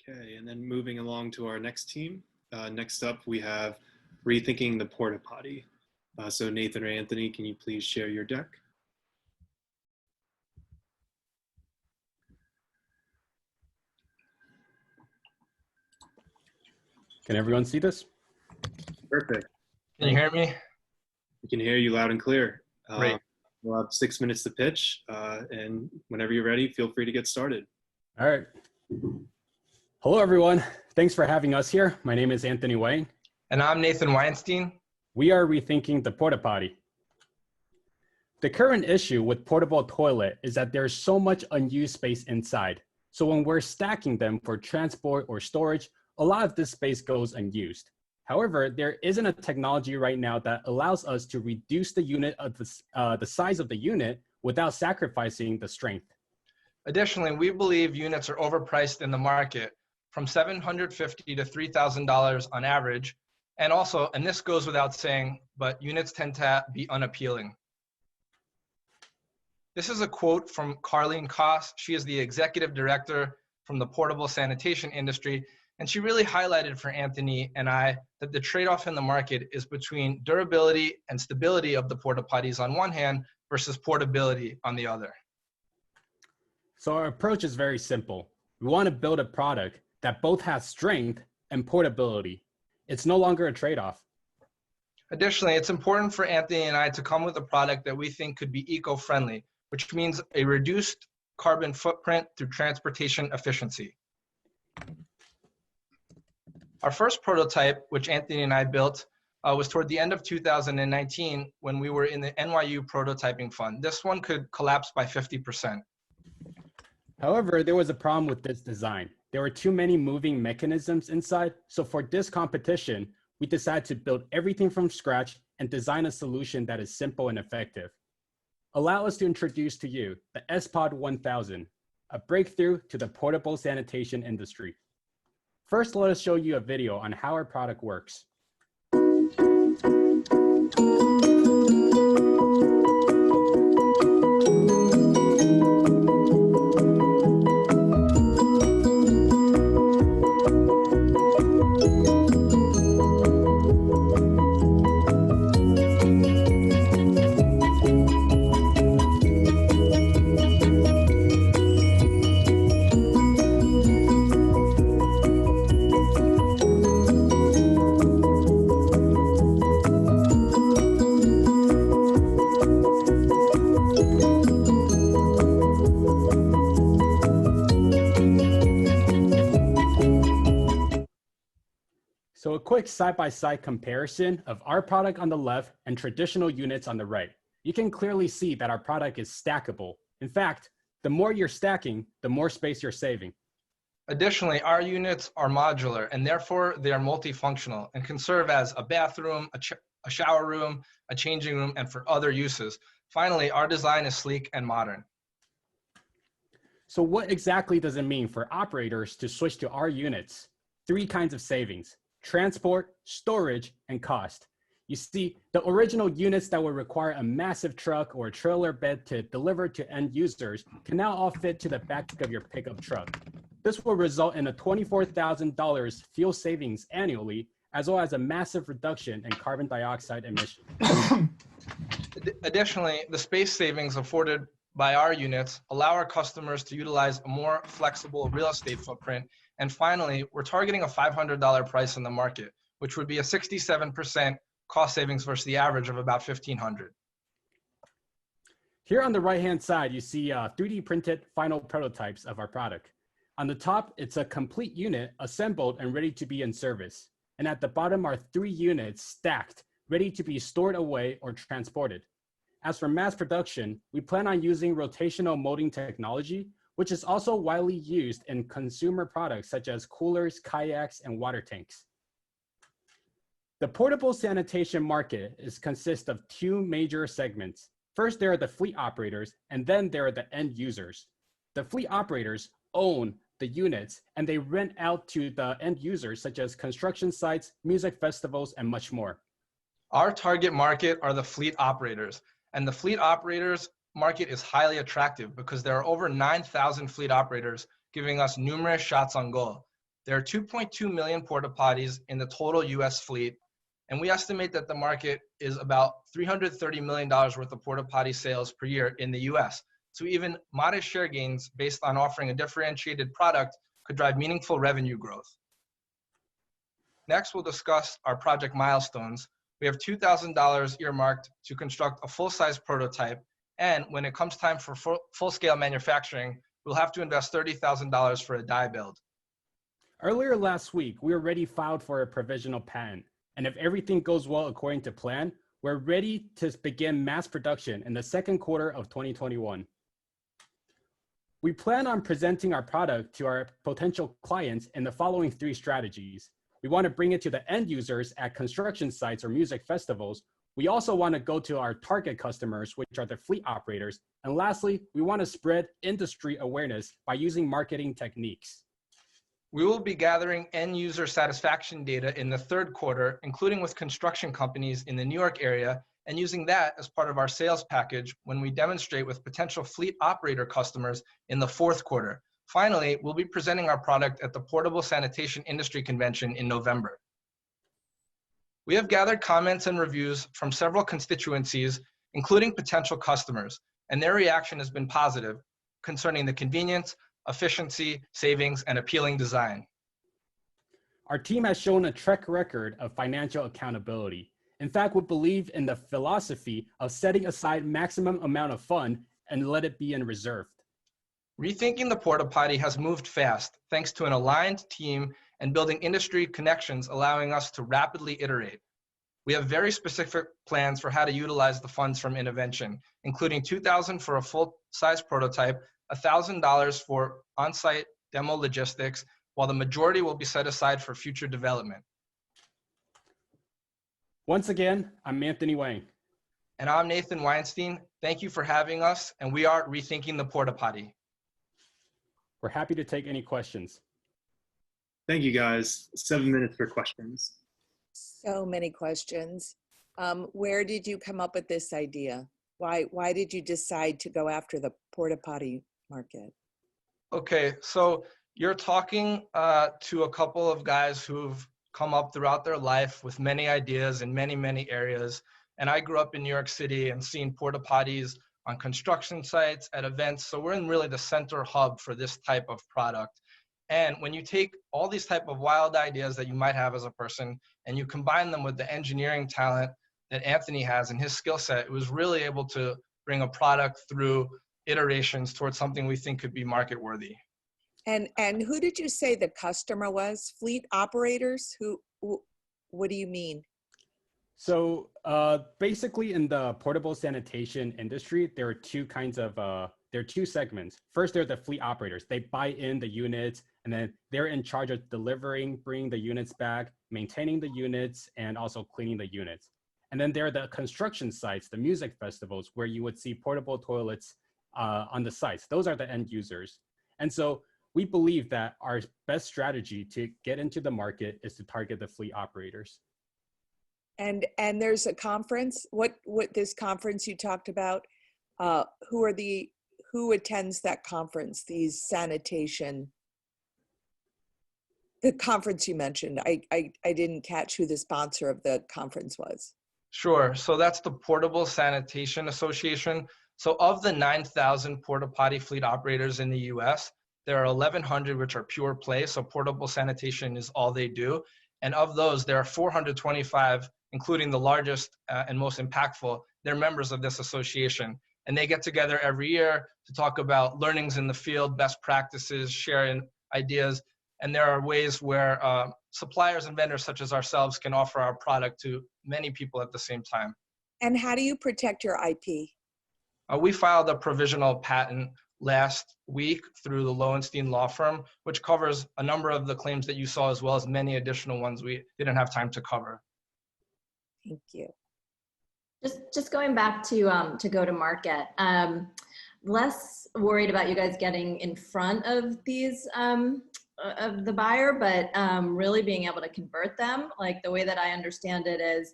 Okay, and then moving along to our next team. Next up, we have Rethinking the Porta Potty. So Nathan or Anthony, can you please share your deck? Can everyone see this? Perfect. Can you hear me? We can hear you loud and clear. Great. We'll have 6 minutes to pitch, and whenever you're ready, feel free to get started. All right. Hello, everyone. Thanks for having us here. My name is Anthony Wang. And I'm Nathan Weinstein. We are rethinking the Porta Potty. The current issue with portable toilet is that there's so much unused space inside. So when we're stacking them for transport or storage, a lot of this space goes unused. However, there isn't a technology right now that allows us to reduce the unit of the size of the unit without sacrificing the strength. Additionally, we believe units are overpriced in the market from $750 to $3,000 on average. And also, and this goes without saying, but units tend to be unappealing. This is a quote from Carleen Koss. She is the executive director from the portable sanitation industry. And she really highlighted for Anthony and I that the trade-off in the market is between durability and stability of the porta potties on one hand versus portability on the other. So our approach is very simple. We want to build a product that both has strength and portability. It's no longer a trade-off. Additionally, it's important for Anthony and I to come with a product that we think could be eco-friendly, which means a reduced carbon footprint through transportation efficiency. Our first prototype, which Anthony and I built, was toward the end of 2019 when we were in the NYU prototyping fund. This one could collapse by 50%. However, there was a problem with this design. There were too many moving mechanisms inside, so for this competition, we decided to build everything from scratch and design a solution that is simple and effective. Allow us to introduce to you the S-Pod 1000, a breakthrough to the portable sanitation industry. First, let us show you a video on how our product works. So a quick side-by-side comparison of our product on the left and traditional units on the right. You can clearly see that our product is stackable. In fact, the more you're stacking, the more space you're saving. Additionally, our units are modular and therefore they are multifunctional and can serve as a bathroom, a shower room, a changing room, and for other uses. Finally, our design is sleek and modern. So what exactly does it mean for operators to switch to our units? 3 kinds of savings: transport, storage, and cost. You see, the original units that would require a massive truck or a trailer bed to deliver to end users can now all fit to the back of your pickup truck. This will result in a $24,000 fuel savings annually, as well as a massive reduction in carbon dioxide emissions. Additionally, the space savings afforded by our units allow our customers to utilize a more flexible real estate footprint. And finally, we're targeting a $500 price in the market, which would be a 67% cost savings versus the average of about $1,500. Here on the right-hand side, you see 3D printed final prototypes of our product. On the top, it's a complete unit assembled and ready to be in service. And at the bottom are 3 units stacked, ready to be stored away or transported. As for mass production, we plan on using rotational molding technology, which is also widely used in consumer products such as coolers, kayaks, and water tanks. The portable sanitation market consists of 2 major segments. First, there are the fleet operators, and then there are the end users. The fleet operators own the units, and they rent out to the end users, such as construction sites, music festivals, and much more. Our target market are the fleet operators, and the fleet operators market is highly attractive because there are over 9,000 fleet operators giving us numerous shots on goal. There are 2.2 million porta potties in the total US fleet, and we estimate that the market is about $330 million worth of porta potty sales per year in the US. So even modest share gains based on offering a differentiated product could drive meaningful revenue growth. Next, we'll discuss our project milestones. We have $2,000 earmarked to construct a full-size prototype, and when it comes time for full-scale manufacturing, we'll have to invest $30,000 for a die build. Earlier last week, we already filed for a provisional patent, and if everything goes well according to plan, we're ready to begin mass production in the second quarter of 2021. We plan on presenting our product to our potential clients in the following 3 strategies. We want to bring it to the end users at construction sites or music festivals. We also want to go to our target customers, which are the fleet operators. And lastly, we want to spread industry awareness by using marketing techniques. We will be gathering end user satisfaction data in the 3rd quarter, including with construction companies in the New York area, and using that as part of our sales package when we demonstrate with potential fleet operator customers in the 4th quarter. Finally, we'll be presenting our product at the Portable Sanitation Industry Convention in November. We have gathered comments and reviews from several constituencies, including potential customers, and their reaction has been positive concerning the convenience, efficiency, savings, and appealing design. Our team has shown a track record of financial accountability. In fact, we believe in the philosophy of setting aside maximum amount of fund and let it be in reserve. Rethinking the Porta Potty has moved fast thanks to an aligned team and building industry connections, allowing us to rapidly iterate. We have very specific plans for how to utilize the funds from InnoVention, including $2,000 for a full-size prototype, $1,000 for on-site demo logistics, while the majority will be set aside for future development. Once again, I'm Anthony Wang. And I'm Nathan Weinstein. Thank you for having us, and we are Rethinking the Porta Potty. We're happy to take any questions. Thank you, guys. 7 minutes for questions. So many questions. Where did you come up with this idea? Why did you decide to go after the porta potty market? Okay, so you're talking to a couple of guys who've come up throughout their life with many ideas in many, many areas. And I grew up in New York City and seen porta potties on construction sites, at events. So we're in really the center hub for this type of product. And when you take all these type of wild ideas that you might have as a person and you combine them with the engineering talent that Anthony has and his skill set, it was really able to bring a product through iterations towards something we think could be market worthy. And who did you say the customer was? Fleet operators? What do you mean? So basically in the portable sanitation industry, there are 2 kinds of, there are 2 segments. First, they're the fleet operators. They buy in the units and then they're in charge of delivering, bringing the units back, maintaining the units, and also cleaning the units. And then there are the construction sites, the music festivals, where you would see portable toilets on the sites. Those are the end users. And so we believe that our best strategy to get into the market is to target the fleet operators. And there's a conference. What this conference you talked about? Who attends that conference? These sanitation. The conference you mentioned. I didn't catch who the sponsor of the conference was. Sure. So that's the Portable Sanitation Association. So of the 9,000 porta potty fleet operators in the US, there are 1,100 which are pure play. So portable sanitation is all they do. And of those, there are 425, including the largest and most impactful. They're members of this association. And they get together every year to talk about learnings in the field, best practices, sharing ideas. And there are ways where suppliers and vendors such as ourselves can offer our product to many people at the same time. And how do you protect your IP? We filed a provisional patent last week through the Weinstein law firm, which covers a number of the claims that you saw, as well as many additional ones we didn't have time to cover. Thank you. Just going back to go to market, less worried about you guys getting in front of these of the buyer, but really being able to convert them. Like the way that I understand it is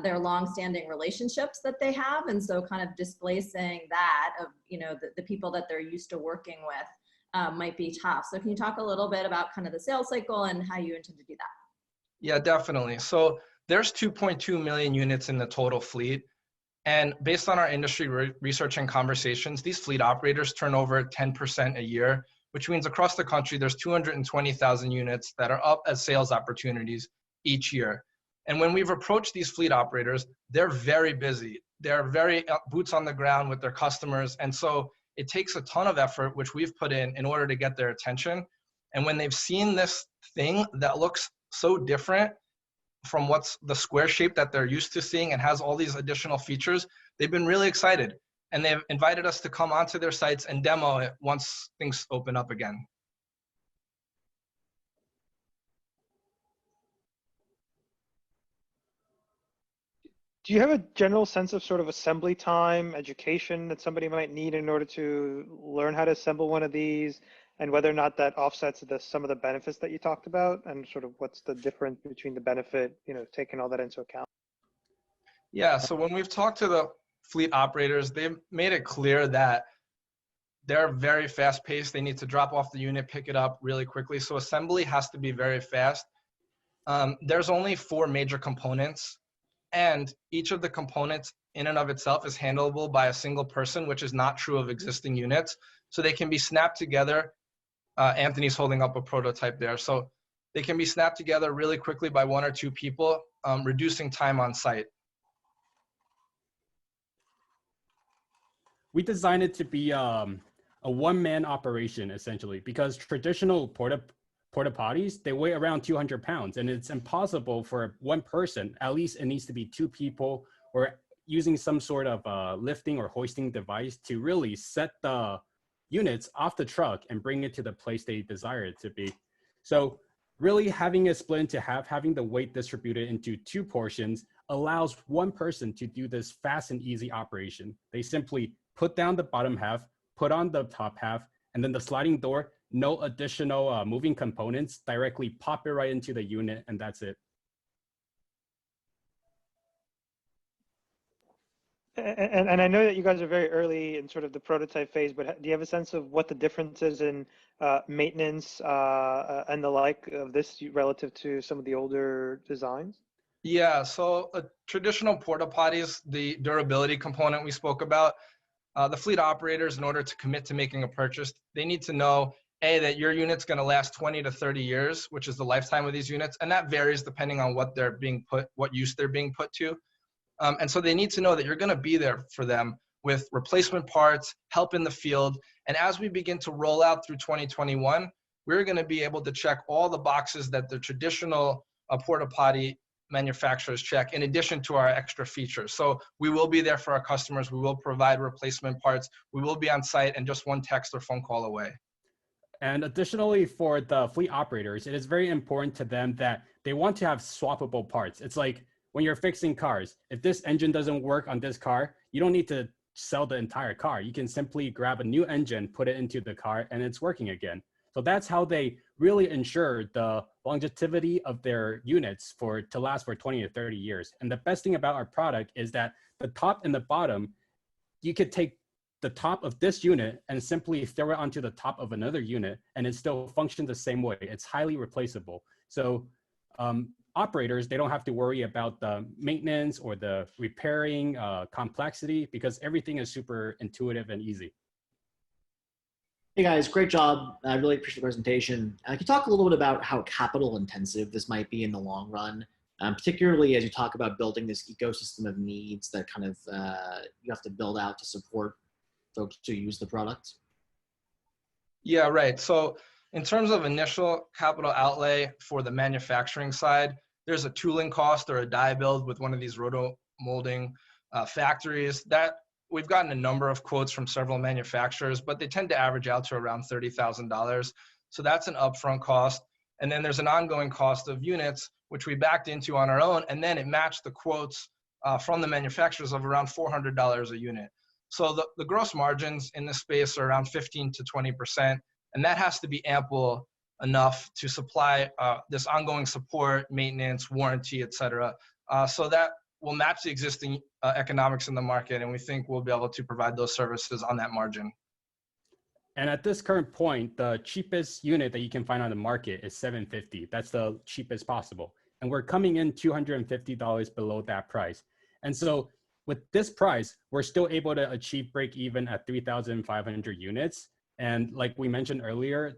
their long-standing relationships that they have, and so kind of displacing that of the people that they're used to working with might be tough. So can you talk a little bit about kind of the sales cycle and how you intend to do that? Yeah, definitely. So there's 2.2 million units in the total fleet. And based on our industry research and conversations, these fleet operators turn over 10% a year, which means across the country, there's 220,000 units that are up as sales opportunities each year. And when we've approached these fleet operators, they're very busy. They're very boots on the ground with their customers. And so it takes a ton of effort, which we've put in order to get their attention. And when they've seen this thing that looks so different from what's the square shape that they're used to seeing and has all these additional features, they've been really excited. And they've invited us to come onto their sites and demo it once things open up again. Do you have a general sense of sort of assembly time, education that somebody might need in order to learn how to assemble one of these, and whether or not that offsets some of the benefits that you talked about, and sort of what's the difference between the benefit, taking all that into account? Yeah, so when we've talked to the fleet operators, they've made it clear that they're very fast paced. They need to drop off the unit, pick it up really quickly. So assembly has to be very fast. There's only 4 major components, and each of the components in and of itself is handleable by a single person, which is not true of existing units. So they can be snapped together. Anthony's holding up a prototype there. So they can be snapped together really quickly by 1 or 2 people, reducing time on site. We designed it to be a one-man operation, essentially, because traditional porta potties, they weigh around 200 pounds, and it's impossible for one person. At least it needs to be 2 people, or using some sort of lifting or hoisting device to really set the units off the truck and bring it to the place they desire it to be. So really having it split into half, having the weight distributed into 2 portions, allows one person to do this fast and easy operation. They simply put down the bottom half, put on the top half, and then the sliding door, no additional moving components, directly pop it right into the unit, and that's it. And I know that you guys are very early in sort of the prototype phase, but do you have a sense of what the difference is in maintenance and the like of this relative to some of the older designs? Yeah, so traditional porta potties, the durability component we spoke about, the fleet operators, in order to commit to making a purchase, they need to know, A, that your unit's going to last 20 to 30 years, which is the lifetime of these units. And that varies depending on what use they're being put to. And so they need to know that you're going to be there for them with replacement parts, help in the field. And as we begin to roll out through 2021, we're going to be able to check all the boxes that the traditional porta potty manufacturers check, in addition to our extra features. So we will be there for our customers. We will provide replacement parts. We will be on site and just one text or phone call away. And additionally, for the fleet operators, it is very important to them that they want to have swappable parts. It's like when you're fixing cars, if this engine doesn't work on this car, you don't need to sell the entire car. You can simply grab a new engine, put it into the car, and it's working again. So that's how they really ensure the longevity of their units to last for 20 to 30 years. And the best thing about our product is that the top and the bottom, you could take the top of this unit and simply throw it onto the top of another unit, and it still functions the same way. It's highly replaceable. So operators, they don't have to worry about the maintenance or the repairing complexity, because everything is super intuitive and easy. Hey guys, great job. I really appreciate the presentation. Can you talk a little bit about how capital intensive this might be in the long run, particularly as you talk about building this ecosystem of needs that kind of you have to build out to support folks to use the product? Yeah, right. So in terms of initial capital outlay for the manufacturing side, there's a tooling cost or a die build with one of these roto molding factories that we've gotten a number of quotes from several manufacturers, but they tend to average out to around $30,000. So that's an upfront cost. And then there's an ongoing cost of units, which we backed into on our own, and then it matched the quotes from the manufacturers of around $400 a unit. So the gross margins in this space are around 15 to 20%, and that has to be ample enough to supply this ongoing support, maintenance, warranty, et cetera. So that will match the existing economics in the market, and we think we'll be able to provide those services on that margin. And at this current point, the cheapest unit that you can find on the market is $750. That's the cheapest possible. And we're coming in $250 below that price. And so with this price, we're still able to achieve break even at 3,500 units. And like we mentioned earlier,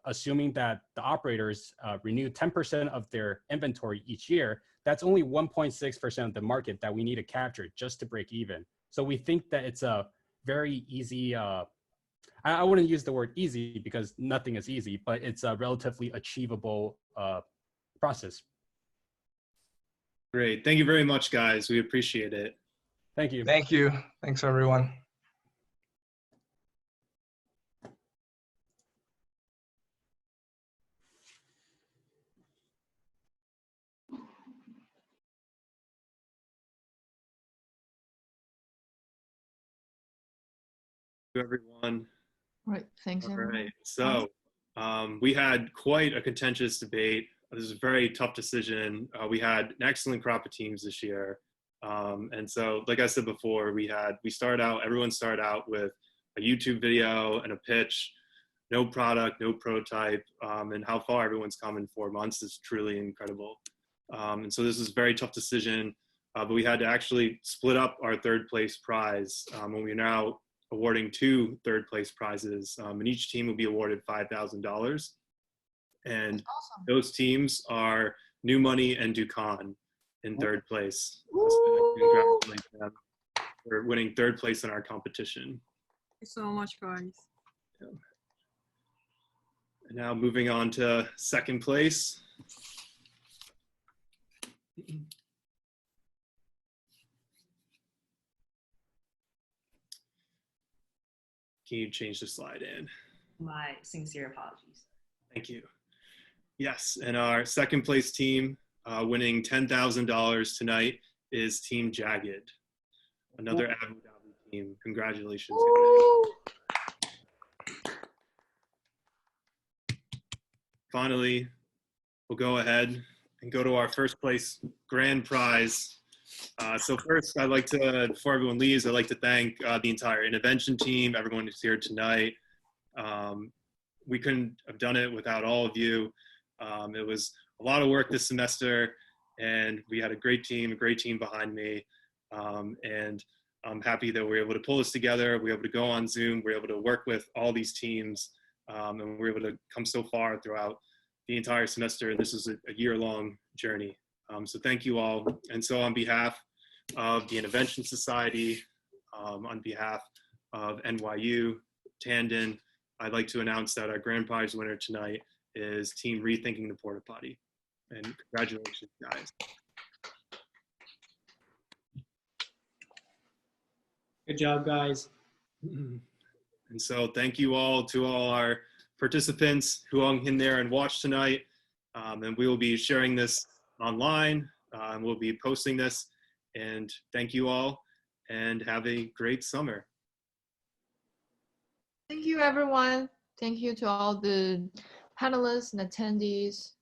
assuming that the operators renew 10% of their inventory each year, that's only 1.6% of the market that we need to capture just to break even. So we think that it's a very easy, I wouldn't use the word easy because nothing is easy, but it's a relatively achievable process. Great. Thank you very much, guys. We appreciate it. Thank you. Thank you. Thanks, everyone. Thank you, everyone. Right. Thanks, All everyone. right. So we had quite a contentious debate. This is a very tough decision. We had an excellent crop of teams this year. And so, like I said before, everyone started out with a YouTube video and a pitch, no product, no prototype, and how far everyone's come in 4 months is truly incredible. And so this is a very tough decision, but we had to actually split up our third place prize. And we're now awarding 2 third place prizes, and each team will be awarded $5,000. And Awesome. those teams are New Money and Ducon in third place. Woo! So congratulate them for winning third place in our competition. Thank you so much, guys. And now moving on to second place. Can you change the slide in? My sincere apologies. Thank you. Yes, and our second place team winning $10,000 tonight is Team Jagged, another Abu Dhabi team. Congratulations. Finally, we'll go ahead and go to our first place grand prize. So first, before everyone leaves, I'd like to thank the entire InnoVention team, everyone who's here tonight. We couldn't have done it without all of you. It was a lot of work this semester, and we had a great team behind me. And I'm happy that we were able to pull this together. We were able to go on Zoom. We were able to work with all these teams, and we were able to come so far throughout the entire semester. This is a year-long journey. So thank you all. And so on behalf of the InnoVention Society, on behalf of NYU, Tandon, I'd like to announce that our grand prize winner tonight is Team Rethinking the Porta Potty. And congratulations, guys. Good job, guys. And so thank you all to all our participants who hung in there and watched tonight. And we will be sharing this online. We'll be posting this. And thank you all, and have a great summer. Thank you, everyone. Thank you to all the panelists and attendees.